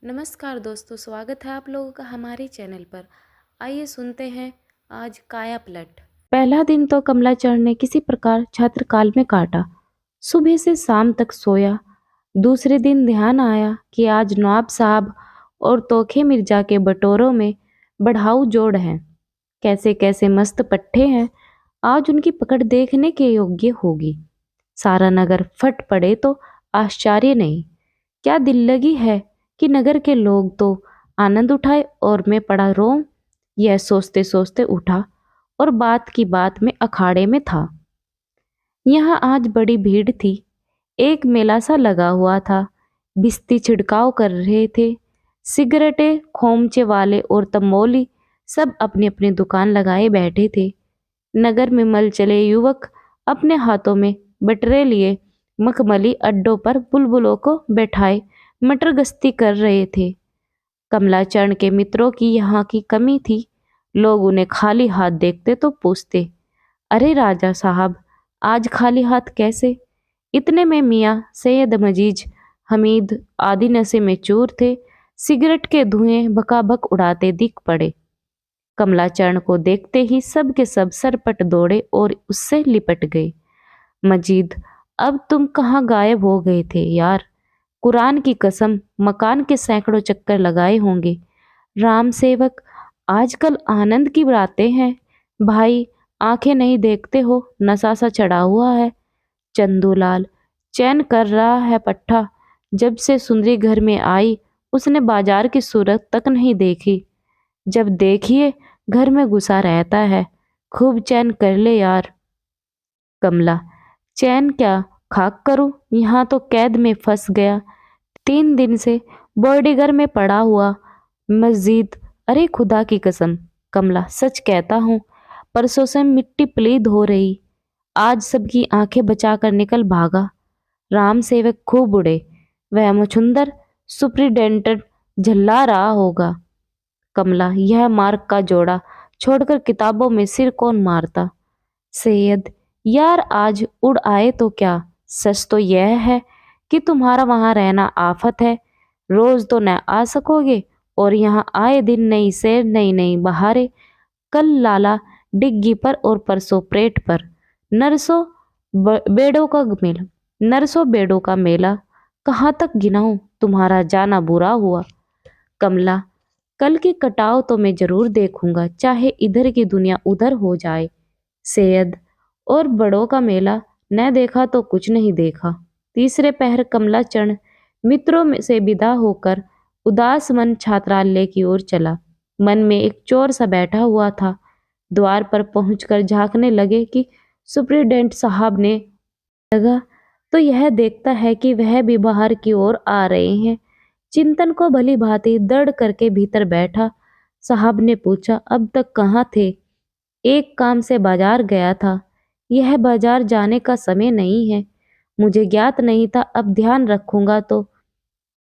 नमस्कार दोस्तों, स्वागत है आप लोगों का हमारे चैनल पर। आइए सुनते हैं आज काया पलट। पहला दिन तो कमलाचरण ने किसी प्रकार छात्रकाल में काटा। सुबह से शाम तक सोया। दूसरे दिन ध्यान आया कि आज नवाब साहब और तोखे मिर्जा के बटोरों में बढ़ाऊ जोड़ हैं। कैसे कैसे मस्त पट्टे हैं। आज उनकी पकड़ देखने के योग्य होगी। सारा नगर फट पड़े तो आश्चर्य नहीं। क्या दिल लगी है कि नगर के लोग तो आनंद उठाए और मैं पड़ा रोऊं। यह सोचते सोचते उठा और बात की बात में अखाड़े में था। यहाँ आज बड़ी भीड़ थी। एक मेला सा लगा हुआ था। भिस्ती छिड़काव कर रहे थे। सिगरेटें खोमचे वाले और तंबोली सब अपनी अपनी दुकान लगाए बैठे थे। नगर में मल चले युवक अपने हाथों में बटरे लिए मखमली अड्डों पर बुलबुलों को बैठाए मटर गश्ती कर रहे थे। कमलाचरण के मित्रों की यहाँ की कमी थी। लोग उन्हें खाली हाथ देखते तो पूछते, अरे राजा साहब, आज खाली हाथ कैसे? इतने में मियाँ सैयद मजीज हमीद आदि नशे में चूर थे। सिगरेट के धुएं बकाबक उड़ाते दिख पड़े। कमलाचरण को देखते ही सब के सब सरपट दौड़े और उससे लिपट गए। मजीद, अब तुम कहाँ गायब हो गए थे यार? कुरान की कसम, मकान के सैकड़ों चक्कर लगाए होंगे। राम सेवक, आजकल आनंद की बातें हैं। भाई, आंखें नहीं देखते हो, नशा सा चढ़ा हुआ है। चंदूलाल, चैन कर रहा है पट्टा। जब से सुंदरी घर में आई उसने बाजार की सूरत तक नहीं देखी। जब देखिए घर में घुसा रहता है। खूब चैन कर ले यार। कमला, चैन क्या खाक करूं, यहाँ तो कैद में फंस गया। 3 दिन से बॉडीगर में पड़ा हुआ। मस्जिद, अरे खुदा की कसम कमला, सच कहता हूँ, परसों से मिट्टी पलीद हो रही। आज सबकी आंखें बचाकर निकल भागा। राम सेवक खूब उड़े। वह मुछुंदर सुप्रिटेंडेंट झल्ला रहा होगा। कमला, यह मार्क का जोड़ा छोड़कर किताबों में सिर कौन मारता? सैयद, यार आज उड़ आए तो क्या? सच तो यह है कि तुम्हारा वहां रहना आफत है। रोज तो न आ सकोगे और यहाँ आए दिन नई सैर नई नई बहारें। कल लाला डिग्गी पर और परसों प्रेट पर। नरसों बेड़ों का मेला। नरसों बेड़ों का मेला। कहाँ तक गिनाऊं? तुम्हारा जाना बुरा हुआ। कमला, कल की कटाव तो मैं जरूर देखूंगा, चाहे इधर की दुनिया उधर हो जाए। सैयद, और बड़ों का मेला न देखा तो कुछ नहीं देखा। तीसरे पहर कमलाचरण मित्रों में से विदा होकर उदास मन छात्रालय की ओर चला। मन में एक चोर सा बैठा हुआ था। द्वार पर पहुंचकर झांकने लगे कि सुप्रिटेंडेंट साहब ने लगा तो यह देखता है कि वह भी बाहर की ओर आ रहे हैं। चिंतन को भली भांति दृढ़ करके भीतर बैठा। साहब ने पूछा, अब तक कहाँ थे? एक काम से बाजार गया था। यह बाजार जाने का समय नहीं है। मुझे ज्ञात नहीं था, अब ध्यान रखूंगा तो।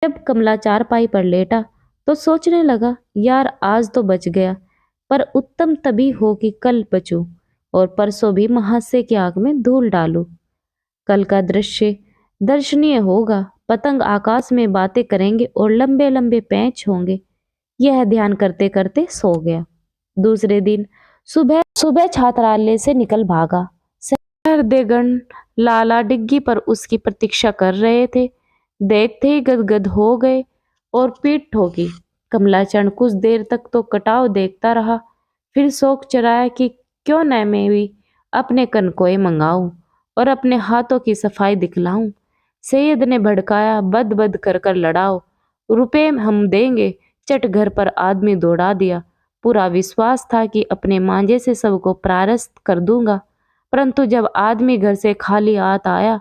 जब कमला चारपाई पर लेटा तो सोचने लगा, यार आज तो बच गया, पर उत्तम तभी हो कि कल बचूं और परसों भी महाशय की आग में धूल डालूं। कल का दृश्य दर्शनीय होगा। पतंग आकाश में बातें करेंगे और लंबे लंबे पैंच होंगे। यह ध्यान करते करते सो गया। दूसरे दिन सुबह सुबह छात्रालय से निकल भागा। सहृदयगण लाला डिग्गी पर उसकी प्रतीक्षा कर रहे थे। देखते ही गदगद हो गए और पीठ ठोकी। कमलाचरण कुछ देर तक तो कटाव देखता रहा। फिर शौक चराया कि क्यों न मैं भी अपने कनकोए मंगाऊं और अपने हाथों की सफाई दिखलाऊं। सैयद ने भड़काया, बद बद कर कर लड़ाओ, रुपए हम देंगे। चट घर पर आदमी दौड़ा दिया। पूरा विश्वास था कि अपने मांझे से सबको परास्त कर दूंगा, परंतु जब आदमी घर से खाली हाथ आया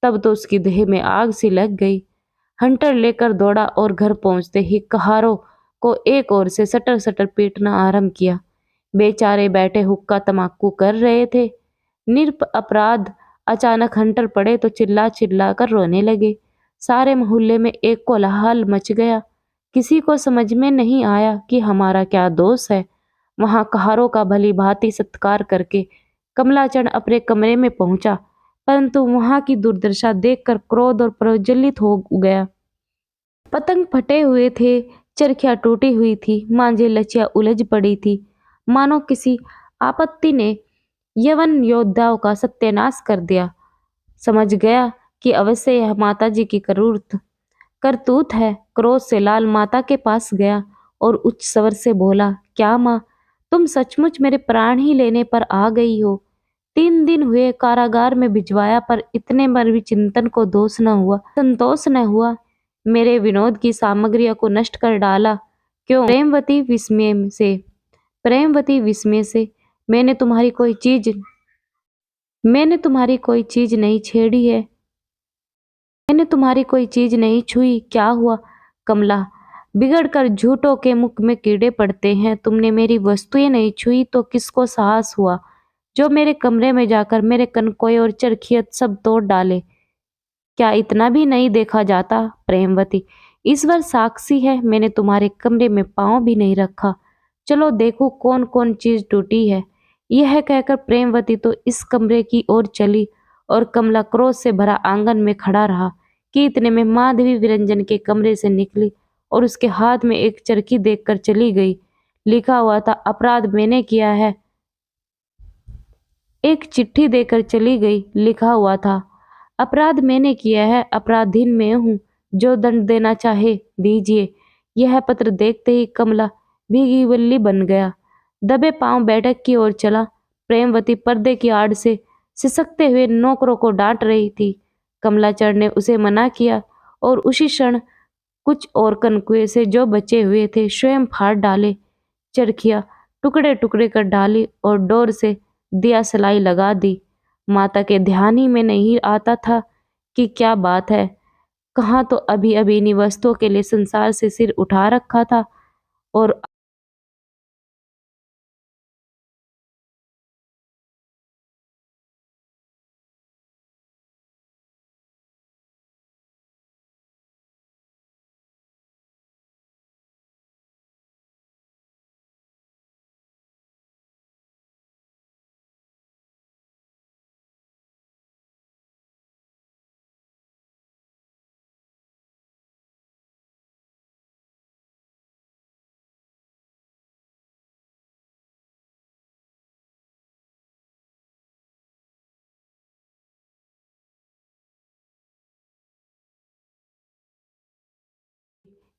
तब तो उसकी देह में आग सी लग गई। हंटर लेकर दौड़ा और घर पहुंचते ही कहारों को एक ओर से सटर सटर पीटना आरंभ किया। बेचारे बैठे हुक्का तमाकू कर रहे थे। निरप अपराध अचानक हंटर पड़े तो चिल्ला चिल्ला कर रोने लगे। सारे मोहल्ले में एक कोलाहल मच गया। किसी को समझ में नहीं आया कि हमारा क्या दोष है। वहां कहारों का भली भांति सत्कार करके कमलाचरण अपने कमरे में पहुंचा, परंतु वहां की दुर्दशा देखकर क्रोध और प्रज्वलित हो गया। पतंग फटे हुए थे, चरखियां टूटी हुई थी, मांझे लचियां उलझ पड़ी थी, मानो किसी आपत्ति ने यवन योद्धाओं का सत्यानाश कर दिया। समझ गया कि अवश्य यह माता जी की करतूत है। क्रोध से लाल माता के पास गया और उच्च स्वर से बोला, क्या माँ, तुम सचमुच मेरे प्राण ही लेने पर आ गई हो? 3 दिन हुए कारागार में भिजवाया, पर इतने पर भी चिंतन को दोष न हुआ, संतोष न हुआ। मेरे विनोद की सामग्रियों को नष्ट कर डाला। क्यों? प्रेमवती विस्मय से मैंने तुम्हारी कोई चीज नहीं छेड़ी है, मैंने तुम्हारी कोई चीज नहीं छुई। क्या हुआ कमला? बिगड़कर झूठों के मुख में कीड़े पड़ते हैं। तुमने मेरी वस्तुएं नहीं छुई तो किसको साहस हुआ जो मेरे कमरे में जाकर मेरे कनकोए और चरखियत सब तोड़ डाले? क्या इतना भी नहीं देखा जाता? प्रेमवती ईश्वर साक्षी है, मैंने तुम्हारे कमरे में पांव भी नहीं रखा। चलो देखो कौन कौन चीज टूटी है। यह कहकर प्रेमवती तो इस कमरे की ओर चली और कमला क्रोध से भरा आंगन में खड़ा रहा कि इतने में माधवी विरंजन के कमरे से निकली और उसके हाथ में एक चरखी देखकर चली गई। लिखा हुआ था, अपराध मैंने किया है। एक चिट्ठी देकर चली गई। लिखा हुआ था, अपराध मैंने किया है, अपराधीन मैं हूँ, जो दंड देना चाहे दीजिए। यह पत्र देखते ही कमला भीगी बल्ली बन गया। दबे पांव बैठक की ओर चला। प्रेमवती पर्दे की आड़ से सिसकते हुए नौकरों को डांट रही थी। कमलाचरण ने उसे मना किया और उसी क्षण कुछ और कनकुए से जो बचे हुए थे स्वयं फाड़ डाले, चरखियां टुकड़े टुकड़े कर डाली और डोर से दिया सलाई लगा दी। माता के ध्यान ही में नहीं आता था कि क्या बात है। कहाँ तो अभी अभी इन्हीं वस्तुओं के लिए संसार से सिर उठा रखा था और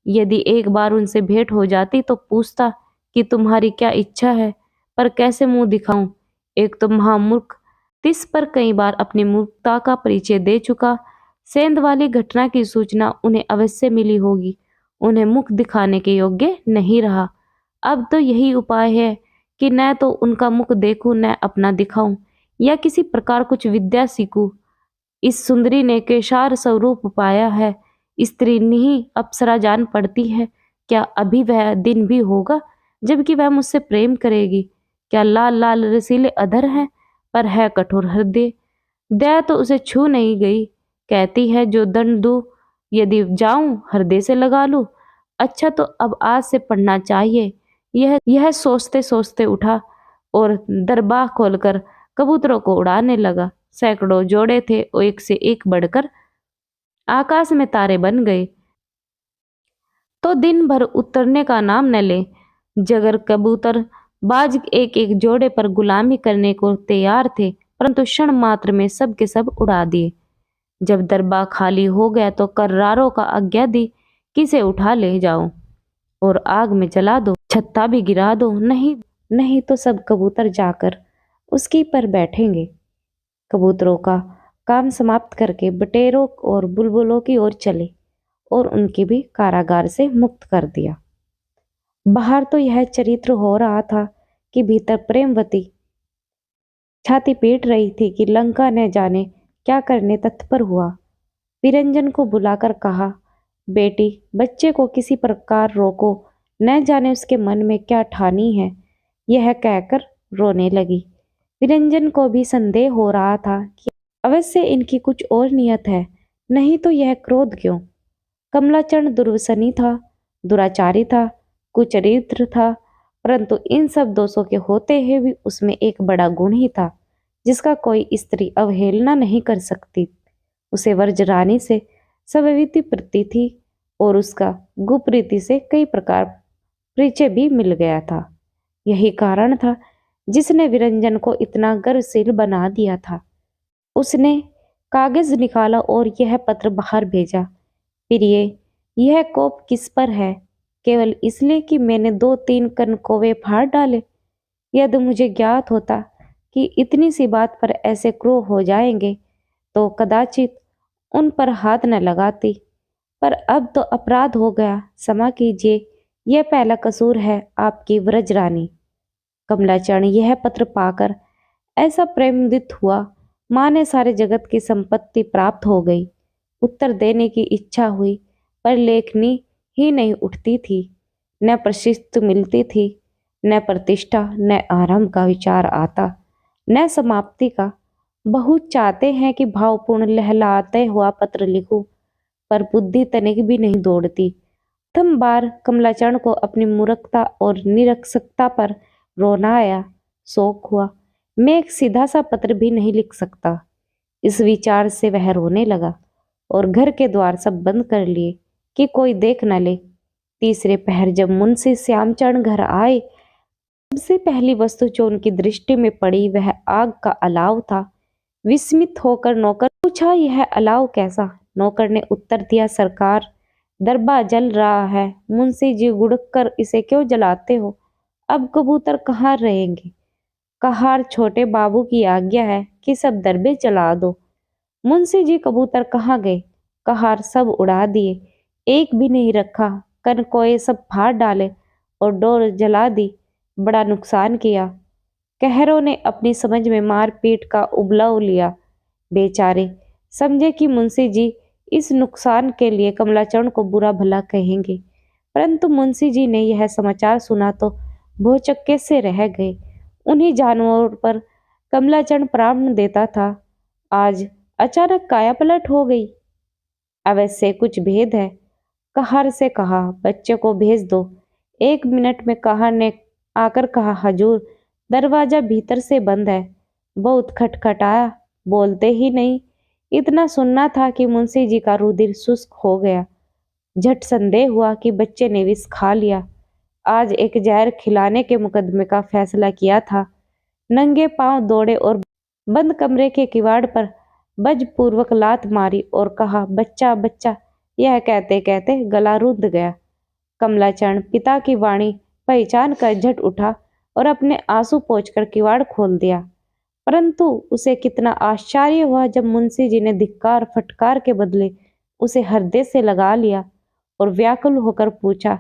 यदि एक बार उनसे भेंट हो जाती तो पूछता कि तुम्हारी क्या इच्छा है, पर कैसे मुंह दिखाऊं? एक तो महामूर्ख, तिस पर कई बार अपनी मूर्खता का परिचय दे चुका। सेंध वाली घटना की सूचना उन्हें अवश्य मिली होगी, उन्हें मुख दिखाने के योग्य नहीं रहा। अब तो यही उपाय है कि न तो उनका मुख देखूं न अपना दिखाऊं, या किसी प्रकार कुछ विद्या सीखूं। इस सुंदरी ने केशार स्वरूप पाया है, स्त्री नहीं अप्सरा जान पड़ती है। क्या अभी वह दिन भी होगा जबकि वह मुझसे प्रेम करेगी? क्या लाल लाल रसीले अधर हैं, पर है कठोर हृदय। दया तो उसे छू नहीं गई। कहती है जो दंड दूं, यदि जाऊं हृदय से लगा लूं। अच्छा तो अब आज से पढ़ना चाहिए। यह सोचते सोचते उठा और दरबार खोलकर कबूतरों को उड़ाने लगा। सैकड़ों जोड़े थे और एक से एक बढ़कर आकाश में तारे बन गए तो दिन भर उतरने का नाम न ले। जगर कबूतर बाज एक एक जोड़े पर गुलामी करने को तैयार थे, परंतु क्षण मात्र में सब के सब उड़ा दिए। जब दरबा खाली हो गया तो कर्रारों का आज्ञा दी कि इसे उठा ले जाओ और आग में जला दो, छत्ता भी गिरा दो, नहीं नहीं तो सब कबूतर जाकर उसकी पर बैठेंगे। कबूतरों का काम समाप्त करके बटेरों और बुलबुलों की ओर चले और उनकी भी कारागार से मुक्त कर दिया। बाहर तो यह चरित्र हो रहा था कि भीतर प्रेमवती छाती पीट रही थी कि लंका न जाने क्या करने तत्पर हुआ। विरंजन को बुलाकर कहा, बेटी बच्चे को किसी प्रकार रोको, न जाने उसके मन में क्या ठानी है। यह कहकर रोने लगी। विरंजन को भी संदेह हो रहा था कि अवश्य इनकी कुछ और नियत है, नहीं तो यह क्रोध क्यों। कमलाचरण दुर्व्यसनी था, दुराचारी था, कुचरित्र था, परंतु इन सब दोषों के होते हुए भी उसमें एक बड़ा गुण ही था जिसका कोई स्त्री अवहेलना नहीं कर सकती। उसे व्रजरानी से स्वविधि प्रीति थी और उसका गुप्तरीति से कई प्रकार परिचय भी मिल गया था। यही कारण था जिसने विरंजन को इतना गर्वशील बना दिया था। उसने कागज निकाला और यह पत्र बाहर भेजा। प्रिय, यह कोप किस पर है? केवल इसलिए कि मैंने 2-3 कनकोवे फाड़ डाले? यदि मुझे ज्ञात होता कि इतनी सी बात पर ऐसे क्रूर हो जाएंगे तो कदाचित उन पर हाथ न लगाती। पर अब तो अपराध हो गया, क्षमा कीजिए, यह पहला कसूर है आपकी व्रजरानी। कमलाचरण यह पत्र पाकर ऐसा प्रेमोदित हुआ माने सारे जगत की संपत्ति प्राप्त हो गई। उत्तर देने की इच्छा हुई पर लेखनी ही नहीं उठती थी। न प्रशिस्त मिलती थी, न प्रतिष्ठा, न आरंभ का विचार आता, न समाप्ति का। बहुत चाहते हैं कि भावपूर्ण लहलाते हुआ पत्र लिखूं, पर बुद्धि तनिक भी नहीं दौड़ती। प्रथम बार कमलाचरण को अपनी मूर्खता और निरक्षरता पर रोना आया। शौक हुआ, मैं एक सीधा सा पत्र भी नहीं लिख सकता। इस विचार से वह रोने लगा और घर के द्वार सब बंद कर लिए कि कोई देख न ले। तीसरे पहर जब मुंशी श्यामचरण घर आए, सबसे पहली वस्तु जो उनकी दृष्टि में पड़ी वह आग का अलाव था। विस्मित होकर नौकर पूछा, यह अलाव कैसा? नौकर ने उत्तर दिया, सरकार, दरबा जल रहा है। मुंशी जी गुड़क कर इसे क्यों जलाते हो? अब कबूतर कहाँ रहेंगे? कहार छोटे बाबू की आज्ञा है कि सब दरबे जला दो। मुंशी जी कबूतर कहाँ गए? कहार सब उड़ा दिए, एक भी नहीं रखा। कनकोए सब फाड़ डाले और डोर जला दी। बड़ा नुकसान किया। कहरों ने अपनी समझ में मार पीट का उबलाव लिया। बेचारे समझे कि मुंशी जी इस नुकसान के लिए कमलाचरण को बुरा भला कहेंगे, परंतु मुंशी जी ने यह समाचार सुना तो भौचक्के से रह गए। उन्हीं जानवरों पर कमलाचरण प्राण देता था, आज अचानक काया पलट हो गई। अवश्य कुछ भेद है। कहार से कहा, बच्चे को भेज दो। 1 मिनट में कहार ने आकर कहा, हजूर, दरवाजा भीतर से बंद है। बहुत खटखटाया, बोलते ही नहीं। इतना सुनना था कि मुंशी जी का रुधिर शुष्क हो गया। झट संदेह हुआ कि बच्चे ने विष खा लिया। आज एक जहर खिलाने के मुकदमे का फैसला किया था। नंगे पांव दौड़े और बंद कमरे के किवाड़ पर बजपूर्वक लात मारी और कहा, बच्चा बच्चा। यह कहते कहते गला रुंध गया। कमलाचरण पिता की वाणी पहचान कर झट उठा और अपने आंसू पोंछकर किवाड़ खोल दिया। परंतु उसे कितना आश्चर्य हुआ जब मुंशी जी ने धिक्कार फटकार के बदले उसे हृदय से लगा लिया और व्याकुल होकर पूछा,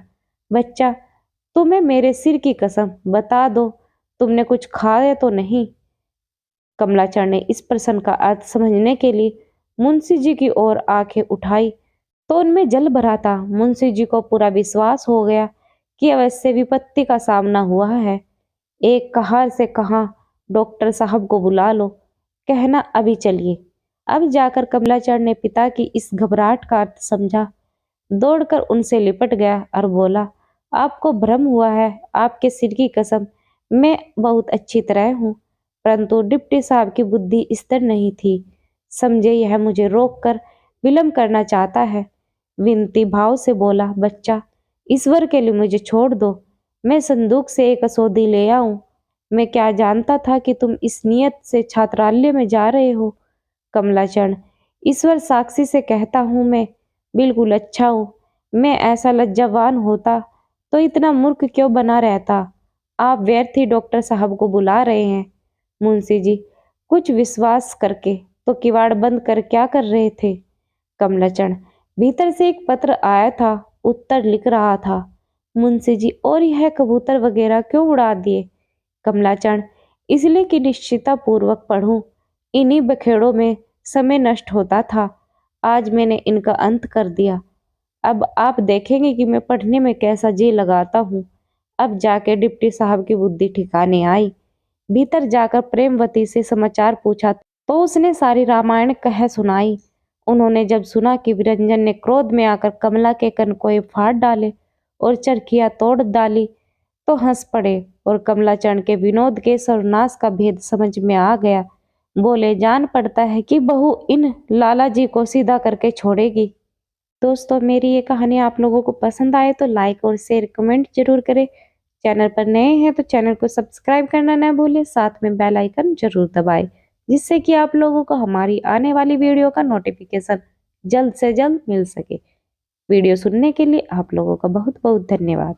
बच्चा, तुम्हें मेरे सिर की कसम बता दो, तुमने कुछ खाया तो नहीं? कमलाचरण ने इस प्रश्न का अर्थ समझने के लिए मुंशी जी की ओर आंखें उठाई तो उनमें जल भरा था। मुंशी जी को पूरा विश्वास हो गया कि अवश्य विपत्ति का सामना हुआ है। एक कहार से कहा, डॉक्टर साहब को बुला लो, कहना अभी चलिए। अब जाकर कमलाचरण ने पिता की इस घबराहट का अर्थ समझा। दौड़कर उनसे लिपट गया और बोला, आपको भ्रम हुआ है, आपके सिर की कसम, मैं बहुत अच्छी तरह हूँ। परंतु डिप्टी साहब की बुद्धि स्थिर नहीं थी। समझे यह मुझे रोककर विलम्ब करना चाहता है। विनती भाव से बोला, बच्चा, ईश्वर के लिए मुझे छोड़ दो, मैं संदूक से एक असौदी ले आऊं। मैं क्या जानता था कि तुम इस नियत से छात्रालय में जा रहे हो। कमलाचरण, ईश्वर साक्षी से कहता हूँ, मैं बिल्कुल अच्छा हूँ। मैं ऐसा लज्जावान होता तो इतना मूर्ख क्यों बना रहता। आप व्यर्थ ही डॉक्टर साहब को बुला रहे हैं। मुंशी जी कुछ विश्वास करके तो किवाड़ बंद कर क्या कर रहे थे? कमलाचरण, भीतर से एक पत्र आया था, उत्तर लिख रहा था। मुंशी जी, और यह कबूतर वगैरह क्यों उड़ा दिए? कमलाचरण, इसलिए कि निश्चिता पूर्वक पढ़ूं। इन्हीं बखेड़ों में समय नष्ट होता था। आज मैंने इनका अंत कर दिया। अब आप देखेंगे कि मैं पढ़ने में कैसा जी लगाता हूँ। अब जाके डिप्टी साहब की बुद्धि ठिकाने आई। भीतर जाकर प्रेमवती से समाचार पूछा तो उसने सारी रामायण कह सुनाई। उन्होंने जब सुना कि विरंजन ने क्रोध में आकर कमला के कनकोए फाड़ डाले और चरखियां तोड़ डाली तो हंस पड़े और कमलाचरण के विनोद के सर्वनाश का भेद समझ में आ गया। बोले, जान पड़ता है कि बहू इन लाला जी को सीधा करके छोड़ेगी। दोस्तों मेरी ये कहानी आप लोगों को पसंद आए तो लाइक और शेयर कमेंट जरूर करें। चैनल पर नए हैं तो चैनल को सब्सक्राइब करना ना भूलें, साथ में बेल आइकन जरूर दबाएं, जिससे कि आप लोगों को हमारी आने वाली वीडियो का नोटिफिकेशन जल्द से जल्द मिल सके। वीडियो सुनने के लिए आप लोगों का बहुत बहुत धन्यवाद।